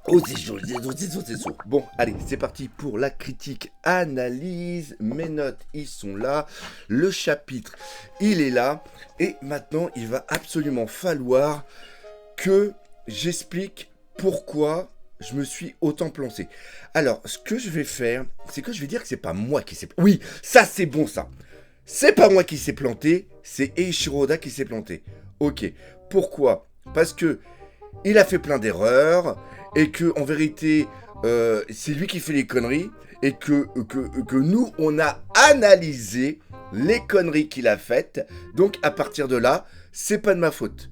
Oh, c'est chaud, c'est chaud. Bon, allez, c'est parti pour la critique analyse. Mes notes, ils sont là. Le chapitre, il est là. Et maintenant, il va absolument falloir que j'explique pourquoi je me suis autant planté. Alors, ce que je vais faire, c'est que je vais dire que c'est pas moi qui s'est planté. Oui, ça, c'est bon, ça. C'est pas moi qui s'est planté, c'est Eiichiro Oda qui s'est planté. Ok, pourquoi ? Parce que il a fait plein d'erreurs, et que en vérité, c'est lui qui fait les conneries, et que nous, on a analysé les conneries qu'il a faites, donc à partir de là, c'est pas de ma faute.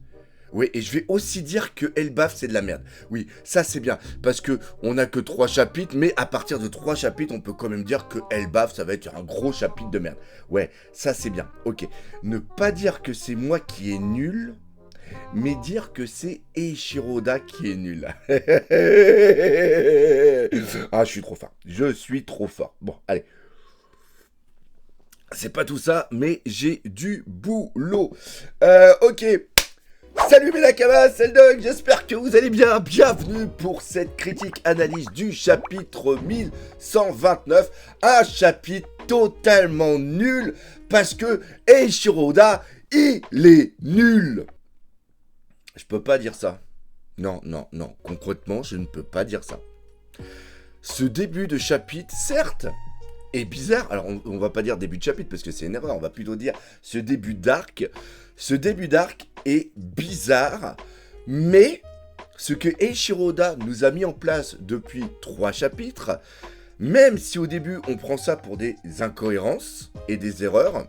Oui, et je vais aussi dire que Elbaf, c'est de la merde. Oui, ça c'est bien, parce que on a que 3 chapitres, mais à partir de 3 chapitres, on peut quand même dire que Elbaf, ça va être un gros chapitre de merde. Ouais, ça c'est bien, ok. Ne pas dire que c'est moi qui est nul, mais dire que c'est Eiichiro Oda qui est nul. Ah, je suis trop fort. Je suis trop fort. Bon, allez. C'est pas tout ça, mais j'ai du boulot. Ok. Salut mes nakamas, c'est le Dog, j'espère que vous allez bien. Bienvenue pour cette critique analyse du chapitre 1129. Un chapitre totalement nul parce que Eiichiro Oda, il est nul. Je peux pas dire ça. Non. Concrètement, je ne peux pas dire ça. Ce début de chapitre, certes, est bizarre. Alors, on va pas dire début de chapitre parce que c'est une erreur. On va plutôt dire ce début d'arc. Ce début d'arc est bizarre, mais ce que Eiichiro Oda nous a mis en place depuis 3 chapitres, même si au début on prend ça pour des incohérences et des erreurs,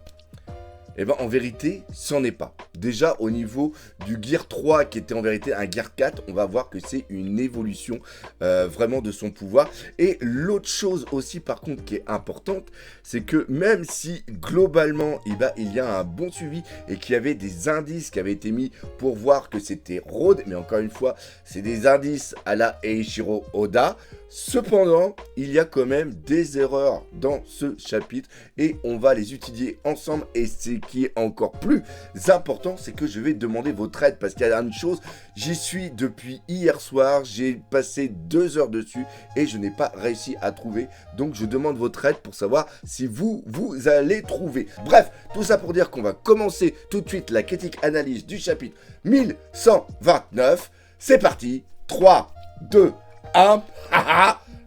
eh ben en vérité, c'en est pas. Déjà au niveau du Gear 3 qui était en vérité un Gear 4, on va voir que c'est une évolution vraiment de son pouvoir. Et l'autre chose aussi par contre qui est importante, c'est que même si globalement il y a un bon suivi et qu'il y avait des indices qui avaient été mis pour voir que c'était Road, mais encore une fois, c'est des indices à la Eiichiro Oda. Cependant, il y a quand même des erreurs dans ce chapitre et on va les étudier ensemble. Et ce qui est encore plus important, c'est que je vais demander votre aide parce qu'il y a une chose, j'y suis depuis hier soir, j'ai passé 2 heures dessus et je n'ai pas réussi à trouver. Donc je demande votre aide pour savoir si vous allez trouver. Bref, tout ça pour dire qu'on va commencer tout de suite la critique analyse du chapitre 1129. C'est parti, 3, 2, 1,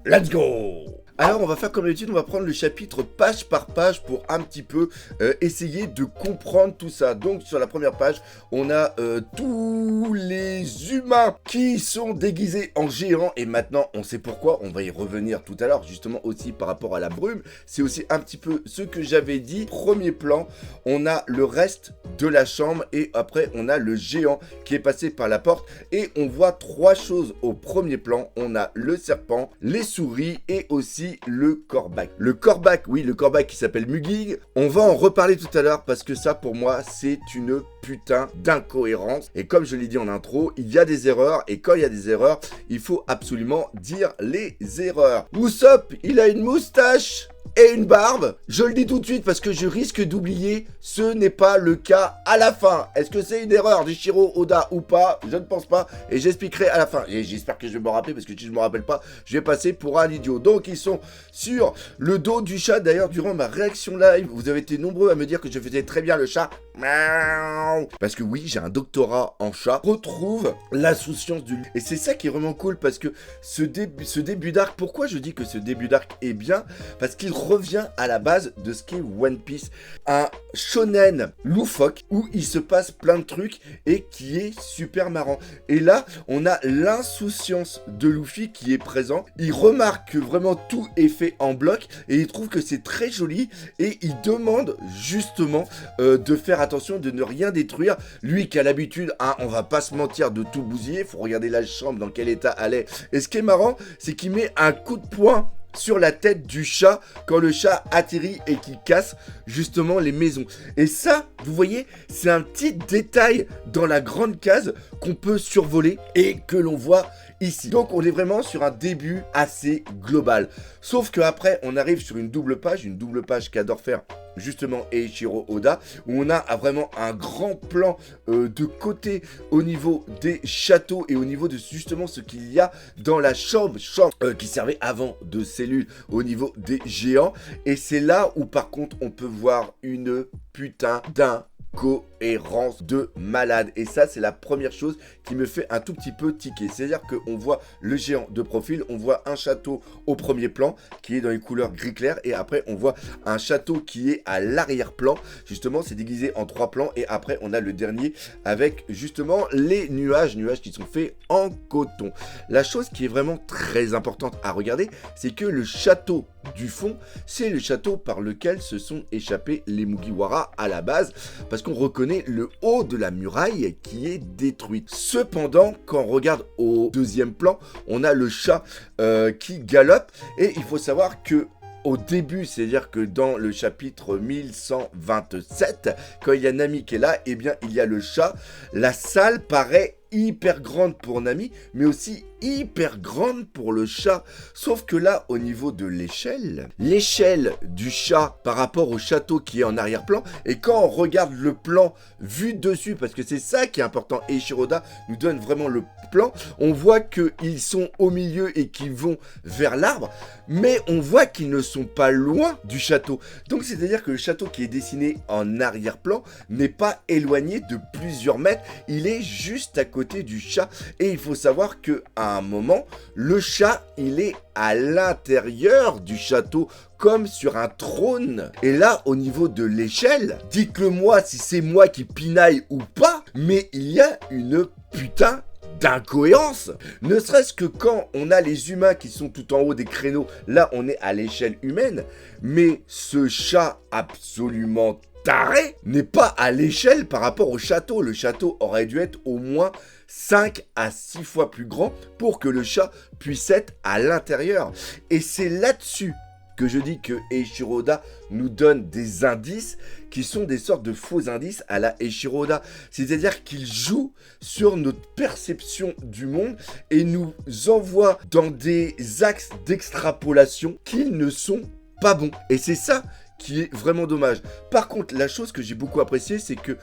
let's go! Alors on va faire comme d'habitude, on va prendre le chapitre page par page pour un petit peu essayer de comprendre tout ça. Donc sur la première page, on a tous les humains qui sont déguisés en géants. Et maintenant on sait pourquoi, on va y revenir tout à l'heure, justement aussi par rapport à la brume. C'est aussi un petit peu ce que j'avais dit. Premier plan, on a le reste de la chambre et après on a le géant qui est passé par la porte. Et on voit 3 choses au premier plan. On a le serpent, les souris et aussi le corbac. Le corbac, oui, le corbac qui s'appelle Mugig. On va en reparler tout à l'heure parce que ça, pour moi, c'est une putain d'incohérence. Et comme je l'ai dit en intro, il y a des erreurs. Et quand il y a des erreurs, il faut absolument dire les erreurs. Usopp, il a une moustache et une barbe. Je le dis tout de suite parce que je risque d'oublier, ce n'est pas le cas à la fin. Est-ce que c'est une erreur d'Eiichiro Oda ou pas? Je ne pense pas et j'expliquerai à la fin. Et j'espère que je vais me rappeler parce que si je ne me rappelle pas, je vais passer pour un idiot. Donc ils sont sur le dos du chat. D'ailleurs, durant ma réaction live, vous avez été nombreux à me dire que je faisais très bien le chat. Parce que oui, j'ai un doctorat en chat. Retrouve l'insouciance du... Et c'est ça qui est vraiment cool parce que ce début d'arc, pourquoi je dis que ce début d'arc est bien? Parce qu'il revient à la base de ce qu'est One Piece, un shonen loufoque où il se passe plein de trucs et qui est super marrant. Et là, on a l'insouciance de Luffy qui est présent. Il remarque que vraiment tout est fait en bloc et il trouve que c'est très joli et il demande justement de faire attention de ne rien détruire. Lui qui a l'habitude, hein, on va pas se mentir, de tout bousiller. Faut regarder la chambre dans quel état elle est. Et ce qui est marrant, c'est qu'il met un coup de poing sur la tête du chat quand le chat atterrit et qui casse justement les maisons. Et ça, vous voyez, c'est un petit détail dans la grande case qu'on peut survoler et que l'on voit ici. Donc on est vraiment sur un début assez global. Sauf qu'après, on arrive sur une double page qu'adore faire justement Eiichiro Oda, où on a vraiment un grand plan de côté au niveau des châteaux et au niveau de justement ce qu'il y a dans la chambre qui servait avant de cellules au niveau des géants. Et c'est là où par contre on peut voir une putain d'incohérence de malade. Et ça, c'est la première chose qui me fait un tout petit peu tiquer. C'est-à-dire qu'on voit le géant de profil, on voit un château au premier plan qui est dans les couleurs gris clair, et après on voit un château qui est à l'arrière-plan. Justement, c'est déguisé en 3 plans, et après on a le dernier avec justement les nuages qui sont faits en coton. La chose qui est vraiment très importante à regarder, c'est que le château du fond, c'est le château par lequel se sont échappés les Mugiwara à la base, parce qu'on reconnaît le haut de la muraille qui est détruite. Cependant, quand on regarde au deuxième plan, on a le chat qui galope, et il faut savoir que au début, c'est-à-dire que dans le chapitre 1127, quand il y a Nami qui est là, eh bien il y a le chat. La salle paraît hyper grande pour Nami, mais aussi hyper grande pour le chat. Sauf que là, au niveau de l'échelle du chat par rapport au château qui est en arrière-plan, et quand on regarde le plan vu dessus, parce que c'est ça qui est important, Eiichiro Oda nous donne vraiment le plan, on voit qu'ils sont au milieu et qu'ils vont vers l'arbre, mais on voit qu'ils ne sont pas loin du château. Donc c'est-à-dire que le château qui est dessiné en arrière-plan n'est pas éloigné de plusieurs mètres, il est juste à côté du chat. Et il faut savoir que à un moment, le chat, il est à l'intérieur du château, comme sur un trône. Et là, au niveau de l'échelle, dites-le moi si c'est moi qui pinaille ou pas, mais il y a une putain d'incohérence. Ne serait-ce que quand on a les humains qui sont tout en haut des créneaux, là on est à l'échelle humaine, mais ce chat absolument taré n'est pas à l'échelle par rapport au château. Le château aurait dû être au moins 5 à 6 fois plus grand pour que le chat puisse être à l'intérieur. Et c'est là-dessus que je dis que Eiichiro Oda nous donne des indices qui sont des sortes de faux indices à la Eiichiro Oda. C'est-à-dire qu'il joue sur notre perception du monde et nous envoie dans des axes d'extrapolation qui ne sont pas bons. Et c'est ça qui est vraiment dommage. Par contre, la chose que j'ai beaucoup appréciée, c'est que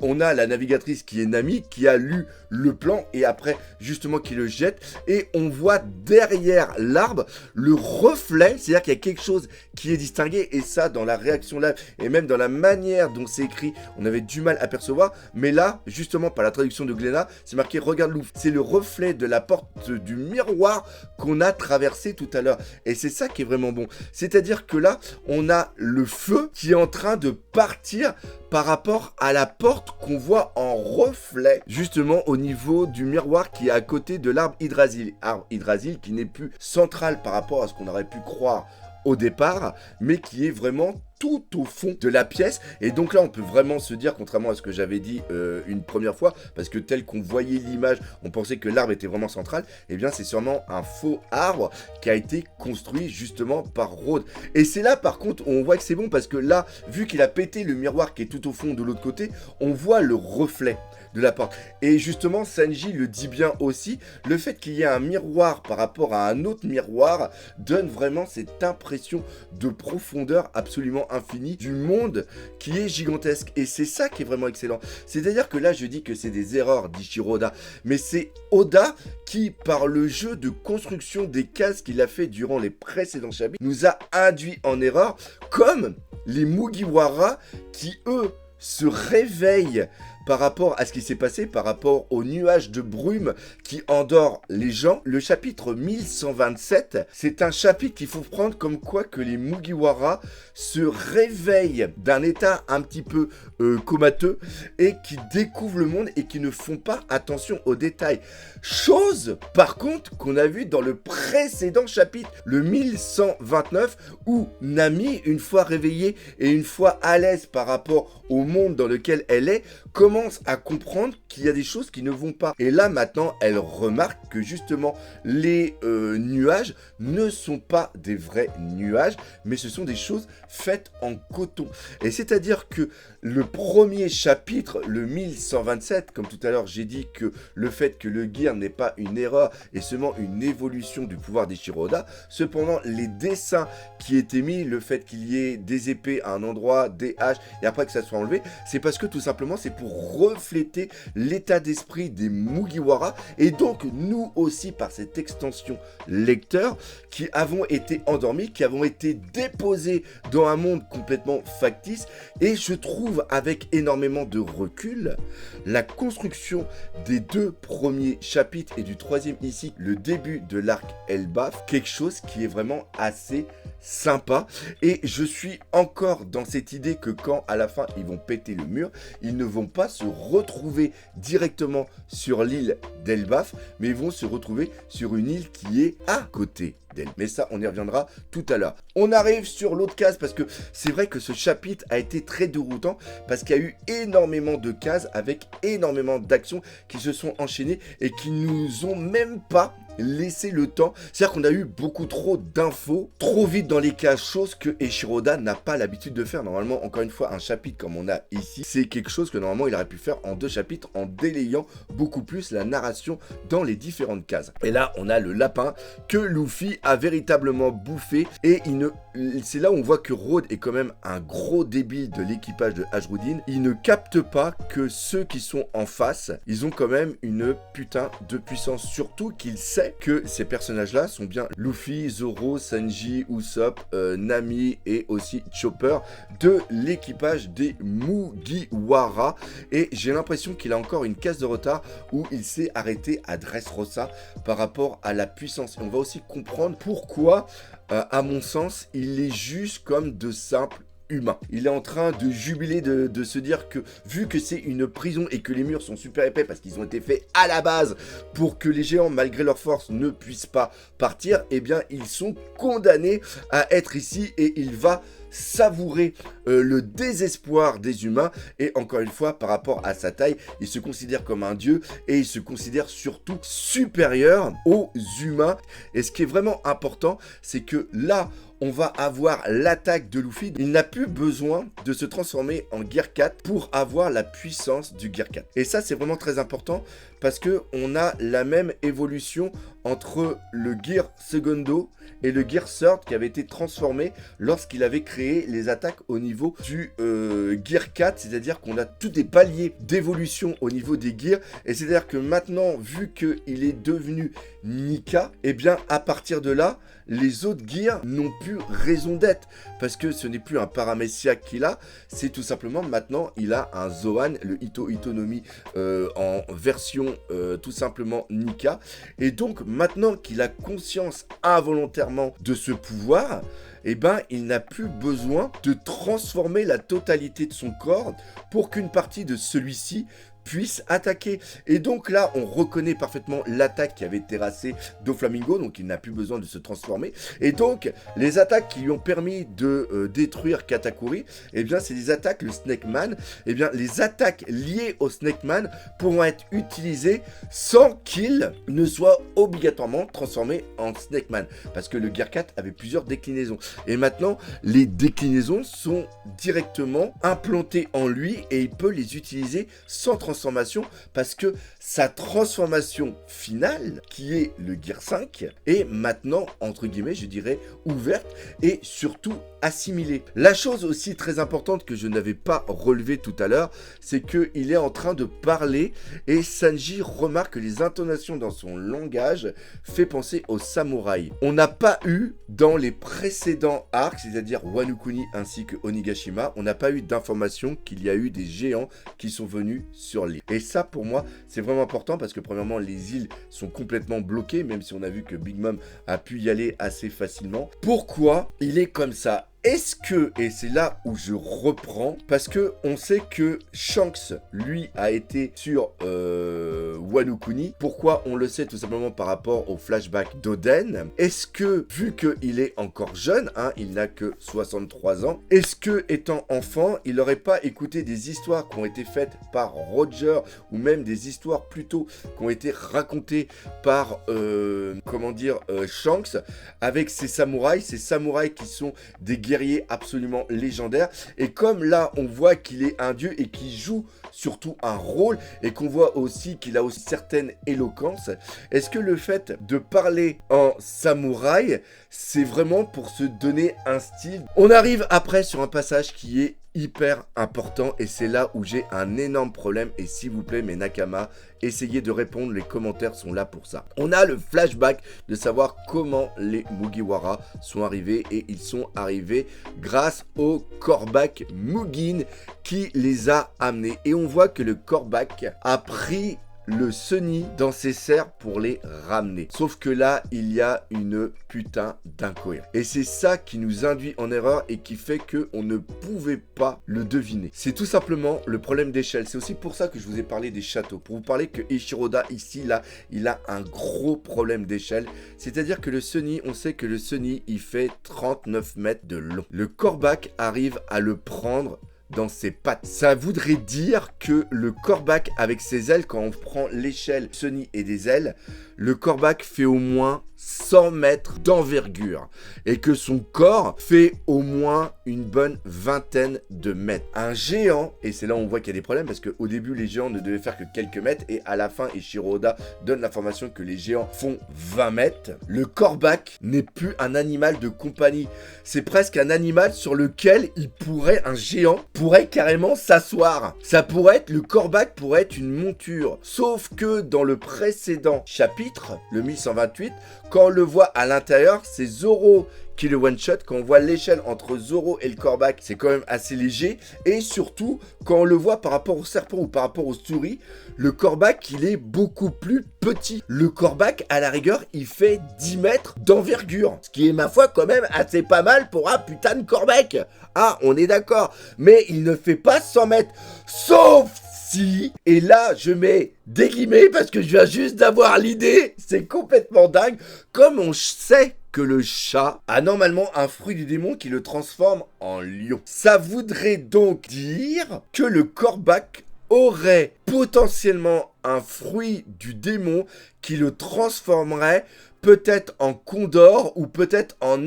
on a la navigatrice qui est Nami, qui a lu le plan et après, justement, qui le jette. Et on voit derrière l'arbre le reflet, c'est-à-dire qu'il y a quelque chose qui est distingué. Et ça, dans la réaction live et même dans la manière dont c'est écrit, on avait du mal à percevoir. Mais là, justement, par la traduction de Glénat, c'est marqué « Regarde l'ouf ». C'est le reflet de la porte du miroir qu'on a traversé tout à l'heure. Et c'est ça qui est vraiment bon. C'est-à-dire que là, on a le feu qui est en train de partir par rapport à la porte qu'on voit en reflet justement au niveau du miroir qui est à côté de l'arbre Yggdrasil. Arbre Yggdrasil qui n'est plus central par rapport à ce qu'on aurait pu croire au départ, mais qui est vraiment tout au fond de la pièce. Et donc là, on peut vraiment se dire, contrairement à ce que j'avais dit une première fois, parce que tel qu'on voyait l'image, on pensait que l'arbre était vraiment central, et bien c'est sûrement un faux arbre qui a été construit justement par Rhodes. Et c'est là, par contre, où on voit que c'est bon, parce que là, vu qu'il a pété le miroir qui est tout au fond de l'autre côté, on voit le reflet de la porte. Et justement, Sanji le dit bien aussi, le fait qu'il y ait un miroir par rapport à un autre miroir donne vraiment cette impression de profondeur absolument infinie du monde qui est gigantesque. Et c'est ça qui est vraiment excellent. C'est-à-dire que là, je dis que c'est des erreurs d'Eiichiro Oda, mais c'est Oda qui, par le jeu de construction des cases qu'il a fait durant les précédents chapitres, nous a induit en erreur, comme les Mugiwara qui, eux, se réveillent par rapport à ce qui s'est passé, par rapport au nuage de brume qui endort les gens. Le chapitre 1127, c'est un chapitre qu'il faut prendre comme quoi que les Mugiwara se réveillent d'un état un petit peu comateux et qui découvrent le monde et qui ne font pas attention aux détails. Chose, par contre, qu'on a vu dans le précédent chapitre, le 1129, où Nami, une fois réveillée et une fois à l'aise par rapport au monde dans lequel elle est, commence à comprendre qu'il y a des choses qui ne vont pas. Et là, maintenant, elle remarque que justement, les nuages ne sont pas des vrais nuages, mais ce sont des choses faites en coton. Et c'est-à-dire que le premier chapitre, le 1127, comme tout à l'heure j'ai dit que le fait que le gear n'est pas une erreur et seulement une évolution du pouvoir des Shiroda, cependant les dessins qui étaient mis, le fait qu'il y ait des épées à un endroit, des haches et après que ça soit enlevé, c'est parce que tout simplement c'est pour refléter l'état d'esprit des Mugiwara et donc nous aussi par cette extension lecteur qui avons été endormis, qui avons été déposés dans un monde complètement factice et je trouve avec énormément de recul la construction des 2 premiers chapitres et du 3e ici, le début de l'arc Elbaf, quelque chose qui est vraiment assez sympa et je suis encore dans cette idée que quand à la fin ils vont péter le mur, ils ne vont pas se retrouver directement sur l'île d'Elbaf, mais ils vont se retrouver sur une île qui est à côté d'elle. Mais ça, on y reviendra tout à l'heure. On arrive sur l'autre case parce que c'est vrai que ce chapitre a été très déroutant parce qu'il y a eu énormément de cases avec énormément d'actions qui se sont enchaînées et qui nous ont même pas laissé le temps. C'est-à-dire qu'on a eu beaucoup trop d'infos, trop vite dans les cases, chose que Eiichiroda n'a pas l'habitude de faire. Normalement, encore une fois, un chapitre comme on a ici, c'est quelque chose que normalement il aurait pu faire en 2 chapitres en délayant beaucoup plus la narration dans les différentes cases. Et là, on a le lapin que Luffy a véritablement bouffé et c'est là où on voit que Road est quand même un gros débile de l'équipage de Ajrudin. Il ne capte pas que ceux qui sont en face, ils ont quand même une putain de puissance, surtout qu'il sait que ces personnages-là sont bien Luffy, Zoro, Sanji, Usopp, Nami et aussi Chopper de l'équipage des Mugiwara. Et j'ai l'impression qu'il a encore une case de retard où il s'est arrêté à Dressrosa par rapport à la puissance. Et on va aussi comprendre pourquoi, à mon sens, il est juste comme de simples humain. Il est en train de jubiler, de se dire que vu que c'est une prison et que les murs sont super épais parce qu'ils ont été faits à la base pour que les géants malgré leur force ne puissent pas partir, eh bien ils sont condamnés à être ici et il va savourer le désespoir des humains et encore une fois par rapport à sa taille il se considère comme un dieu et il se considère surtout supérieur aux humains et ce qui est vraiment important c'est que là on va avoir l'attaque de Luffy. Il n'a plus besoin de se transformer en Gear 4 pour avoir la puissance du Gear 4. Et ça, c'est vraiment très important parce qu'on a la même évolution entre le Gear Segundo et le Gear Third qui avait été transformé lorsqu'il avait créé les attaques au niveau du Gear 4. C'est-à-dire qu'on a tous des paliers d'évolution au niveau des Gears. Et c'est-à-dire que maintenant, vu qu'il est devenu Nika, eh bien, à partir de là, les autres gears n'ont plus raison d'être parce que ce n'est plus un paramessiaque qu'il a, c'est tout simplement maintenant il a un Zoan, le Ito Itonomi en version tout simplement Nika et donc maintenant qu'il a conscience involontairement de ce pouvoir, eh ben, il n'a plus besoin de transformer la totalité de son corps pour qu'une partie de celui-ci puisse attaquer. Et donc là, on reconnaît parfaitement l'attaque qui avait terrassé Doflamingo, donc il n'a plus besoin de se transformer. Et donc, les attaques qui lui ont permis de détruire Katakuri, eh bien, c'est des attaques, le Snake Man, eh bien, les attaques liées au Snake Man pourront être utilisées sans qu'il ne soit obligatoirement transformé en Snake Man. Parce que le Gear 4 avait plusieurs déclinaisons. Et maintenant, les déclinaisons sont directement implantées en lui et il peut les utiliser sans transformation parce que sa transformation finale, qui est le Gear 5, est maintenant, entre guillemets, je dirais, ouverte et surtout assimilée. La chose aussi très importante que je n'avais pas relevée tout à l'heure, c'est qu'il est en train de parler et Sanji remarque que les intonations dans son langage fait penser au samouraï. On n'a pas eu dans les précédents arcs, c'est-à-dire Wano Kuni ainsi que Onigashima, on n'a pas eu d'information qu'il y a eu des géants qui sont venus sur l'île. Et ça, pour moi, c'est vraiment important parce que premièrement, les îles sont complètement bloquées, même si on a vu que Big Mom a pu y aller assez facilement. Pourquoi il est comme ça ? Est-ce que, et c'est là où je reprends, parce que on sait que Shanks, lui, a été sur Wano Kuni. Pourquoi on le sait? Tout simplement par rapport au flashback d'Oden. Est-ce que, vu qu'il est encore jeune, hein, il n'a que 63 ans, est-ce que, étant enfant, il n'aurait pas écouté des histoires qui ont été faites par Roger, ou même des histoires plutôt qui ont été racontées par, Shanks, avec ces samouraïs qui sont des guerriers absolument légendaires. Et comme là, on voit qu'il est un dieu et qu'il joue surtout un rôle, et qu'on voit aussi qu'il a aussi certaines éloquences, est-ce que le fait de parler en samouraï, c'est vraiment pour se donner un style? On arrive après sur un passage qui est hyper important, et c'est là où j'ai un énorme problème. Et s'il vous plaît, mes Nakama, essayez de répondre, les commentaires sont là pour ça. On a le flashback de savoir comment les Mugiwara sont arrivés, et ils sont arrivés grâce au Korbak Mugen qui les a amenés. Et on voit que le Korbak a pris le Sunny dans ses serres pour les ramener. Sauf que là, il y a une putain d'incohérence. Et c'est ça qui nous induit en erreur et qui fait qu'on ne pouvait pas le deviner. C'est tout simplement le problème d'échelle. C'est aussi pour ça que je vous ai parlé des châteaux. Pour vous parler que Eiichiro-Oda, ici, là, il a un gros problème d'échelle. C'est-à-dire que le Sunny, on sait que le Sunny, il fait 39 mètres de long. Le Korbak arrive à le prendre dans ses pattes. Ça voudrait dire que le Korbak avec ses ailes, quand on prend l'échelle Sunny et des ailes, le Korbak fait au moins 100 mètres d'envergure et que son corps fait au moins une bonne vingtaine de mètres. Un géant, et c'est là où on voit qu'il y a des problèmes parce qu'au début les géants ne devaient faire que quelques mètres et à la fin Eiichiro-Oda donne l'information que les géants font 20 mètres. Le Korbak n'est plus un animal de compagnie, c'est presque un animal sur lequel un géant pourrait carrément s'asseoir. Ça pourrait être, le Korbak pourrait être une monture. Sauf que dans le précédent chapitre, le 1128, quand on le voit à l'intérieur, c'est Zoro qui le one-shot. Quand on voit l'échelle entre Zoro et le Korbak, c'est quand même assez léger. Et surtout, quand on le voit par rapport au serpent ou par rapport aux souris, le Korbak, il est beaucoup plus petit. Le Korbak, à la rigueur, il fait 10 mètres d'envergure. Ce qui est, ma foi, quand même assez pas mal pour un putain de Korbak. Ah, on est d'accord. Mais il ne fait pas 100 mètres. Sauf si, et là je mets des guillemets parce que je viens juste d'avoir l'idée, c'est complètement dingue, comme on sait que le chat a normalement un fruit du démon qui le transforme en lion. Ça voudrait donc dire que le Korbak aurait potentiellement un fruit du démon qui le transformerait peut-être en condor ou peut-être en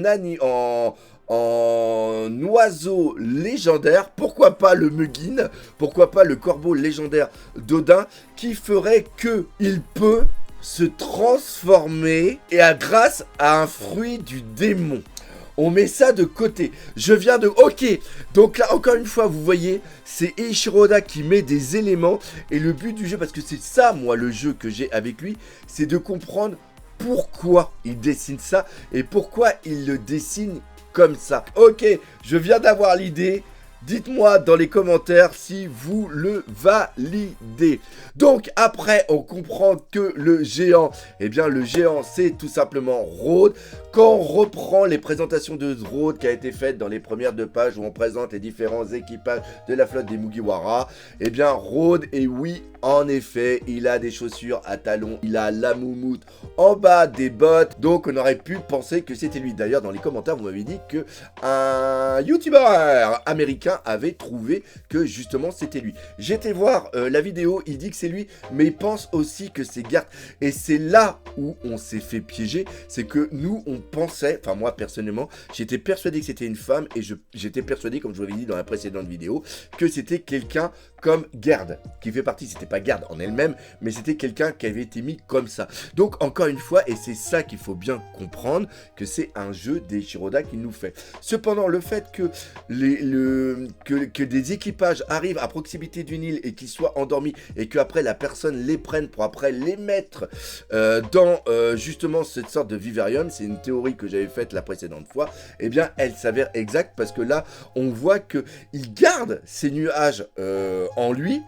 oiseau légendaire, pourquoi pas le Mugen, pourquoi pas le corbeau légendaire d'Odin, qui ferait que il peut se transformer grâce à un fruit du démon. On met ça de côté. Ok, donc là, encore une fois, vous voyez, c'est Eiichiro-Oda qui met des éléments. Et le but du jeu, parce que c'est ça, moi, le jeu que j'ai avec lui, c'est de comprendre pourquoi il dessine ça et pourquoi il le dessine comme ça. Ok, je viens d'avoir l'idée. Dites-moi dans les commentaires si vous le validez. Donc après, on comprend que le géant, eh bien le géant c'est tout simplement Road. Quand on reprend les présentations de Road qui a été faite dans les premières 2 pages où on présente les différents équipages de la flotte des Mugiwara, eh bien Road, et oui, en effet, il a des chaussures à talons, il a la moumoute en bas des bottes, donc on aurait pu penser que c'était lui. D'ailleurs, dans les commentaires, vous m'avez dit que un youtubeur américain avait trouvé que justement c'était lui. J'étais voir la vidéo, il dit que c'est lui, mais il pense aussi que c'est Garth. Et c'est là où on s'est fait piéger, c'est que nous on pensait, enfin moi personnellement, j'étais persuadé que c'était une femme et j'étais persuadé, comme je vous l'avais dit dans la précédente vidéo, que c'était quelqu'un comme Gerd, qui fait partie, c'était pas Gerd en elle-même, mais c'était quelqu'un qui avait été mis comme ça. Donc encore une fois, et c'est ça qu'il faut bien comprendre, que c'est un jeu d'Eiichiro-Oda qui nous fait. Cependant, le fait que que des équipages arrivent à proximité d'une île et qu'ils soient endormis et qu'après la personne les prenne pour après les mettre dans justement cette sorte de vivarium, c'est une théorie que j'avais faite la précédente fois, eh bien elle s'avère exacte parce que là on voit que il garde ces nuages en lui,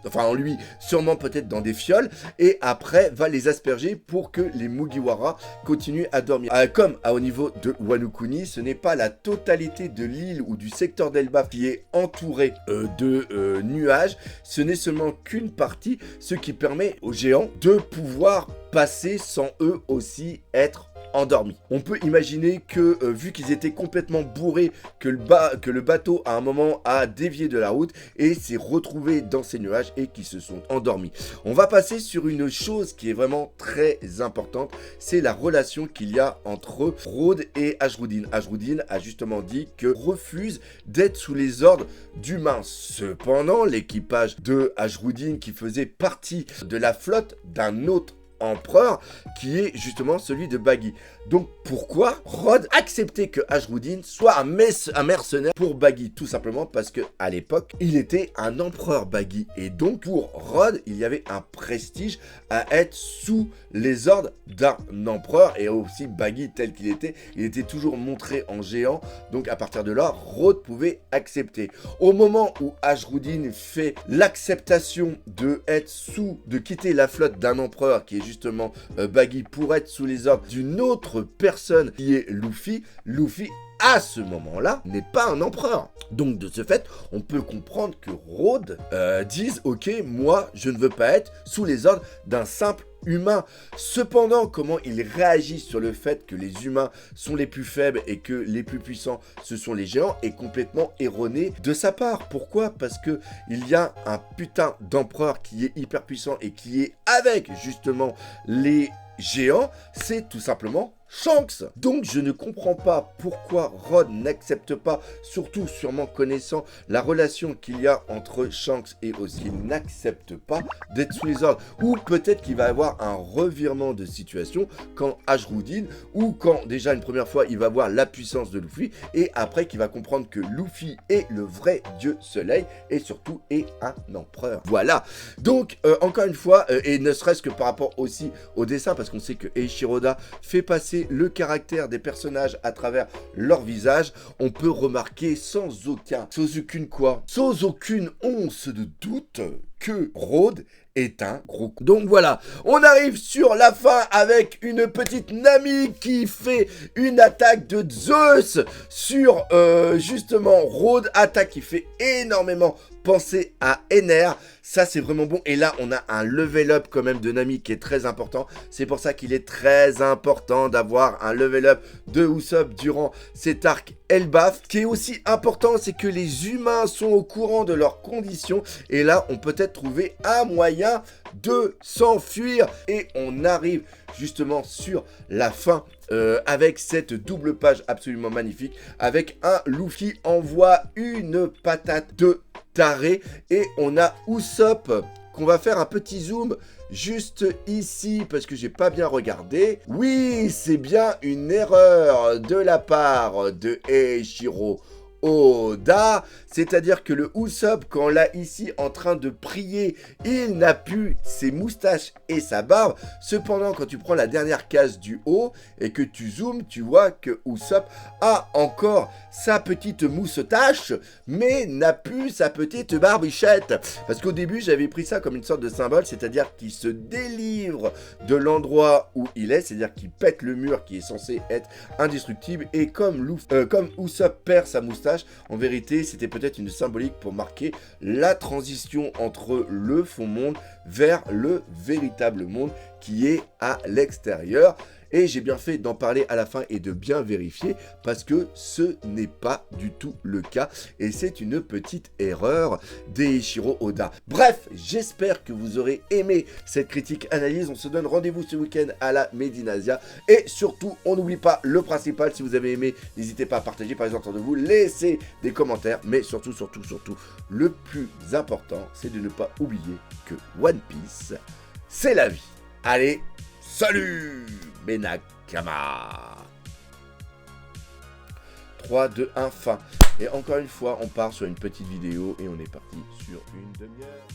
sûrement peut-être dans des fioles, et après va les asperger pour que les Mugiwara continuent à dormir. Comme au niveau de Wano Kuni, ce n'est pas la totalité de l'île ou du secteur d'Elbaf qui est entourés de nuages. Ce n'est seulement qu'une partie, ce qui permet aux géants de pouvoir passer sans eux aussi être endormis. On peut imaginer que vu qu'ils étaient complètement bourrés, que le bateau à un moment a dévié de la route et s'est retrouvé dans ces nuages et qu'ils se sont endormis. On va passer sur une chose qui est vraiment très importante, c'est la relation qu'il y a entre Rhodes et Ashruddin. Ashruddin a justement dit que refuse d'être sous les ordres d'humains. Cependant, l'équipage de Ashruddin qui faisait partie de la flotte d'un autre empereur qui est justement celui de Baggy. Donc pourquoi Rhodes acceptait que Ashruddin soit un mercenaire pour Baggy? Tout simplement parce que à l'époque il était un empereur Baggy et donc pour Rhodes il y avait un prestige à être sous les ordres d'un empereur et aussi Baggy tel qu'il était, il était toujours montré en géant, donc à partir de là Rhodes pouvait accepter. Au moment où Ashruddin fait l'acceptation de quitter la flotte d'un empereur qui est justement Baggy pour être sous les ordres d'une autre personne qui est Luffy, à ce moment-là, n'est pas un empereur. Donc, de ce fait, on peut comprendre que Rhodes dise « Ok, moi, je ne veux pas être sous les ordres d'un simple humain. » Cependant, comment il réagit sur le fait que les humains sont les plus faibles et que les plus puissants, ce sont les géants, est complètement erroné de sa part. Pourquoi? Parce que il y a un putain d'empereur qui est hyper puissant et qui est avec, justement, les géants, c'est tout simplement Shanks. Donc je ne comprends pas pourquoi Rhodes n'accepte pas, surtout sûrement connaissant la relation qu'il y a entre Shanks et aussi, il n'accepte pas d'être sous les ordres. Ou peut-être qu'il va avoir un revirement de situation quand Ashruddin, ou quand déjà une première fois il va voir la puissance de Luffy, et après qu'il va comprendre que Luffy est le vrai dieu soleil, et surtout est un empereur. Voilà. Donc encore une fois, et ne serait-ce que par rapport aussi au dessin, parce qu'on sait que Eiichiro Oda fait passer le caractère des personnages à travers leur visage, on peut remarquer sans aucune once de doute que Rhodes est un gros con. Donc voilà, on arrive sur la fin avec une petite Nami qui fait une attaque de Zeus sur justement Rhodes, attaque qui fait énormément penser à Ener. Ça c'est vraiment bon, et là on a un level up quand même de Nami qui est très important. C'est pour ça qu'il est très important d'avoir un level up de Usopp durant cet arc Elbaf. Ce qui est aussi important, c'est que les humains sont au courant de leurs conditions, et là on peut peut-être trouver un moyen de s'enfuir, et on arrive justement sur la fin avec cette double page absolument magnifique, avec un Luffy envoie une patate de taré, et on a Usopp qu'on va faire un petit zoom juste ici parce que j'ai pas bien regardé. Oui, c'est bien une erreur de la part de Eiichiro Oda, c'est-à-dire que le Usopp, quand là ici en train de prier, il n'a plus ses moustaches et sa barbe. Cependant, quand tu prends la dernière case du haut et que tu zoomes, tu vois que Usopp a encore sa petite moustache, mais n'a plus sa petite barbichette. Parce qu'au début, j'avais pris ça comme une sorte de symbole, c'est-à-dire qu'il se délivre de l'endroit où il est, c'est-à-dire qu'il pète le mur qui est censé être indestructible, et comme Usopp perd sa moustache, en vérité, c'était peut-être une symbolique pour marquer la transition entre le fond monde vers le véritable monde qui est à l'extérieur. Et j'ai bien fait d'en parler à la fin et de bien vérifier, parce que ce n'est pas du tout le cas. Et c'est une petite erreur d'Eiichiro Oda. Bref, j'espère que vous aurez aimé cette critique analyse. On se donne rendez-vous ce week-end à la Made in Asia. Et surtout, on n'oublie pas le principal. Si vous avez aimé, n'hésitez pas à partager par les entendre de vous. Laissez des commentaires. Mais surtout, le plus important, c'est de ne pas oublier que One Piece, c'est la vie. Allez, salut mes Nakama. 3, 2, 1, fin. Et encore une fois, on part sur une petite vidéo et on est parti sur une demi-heure.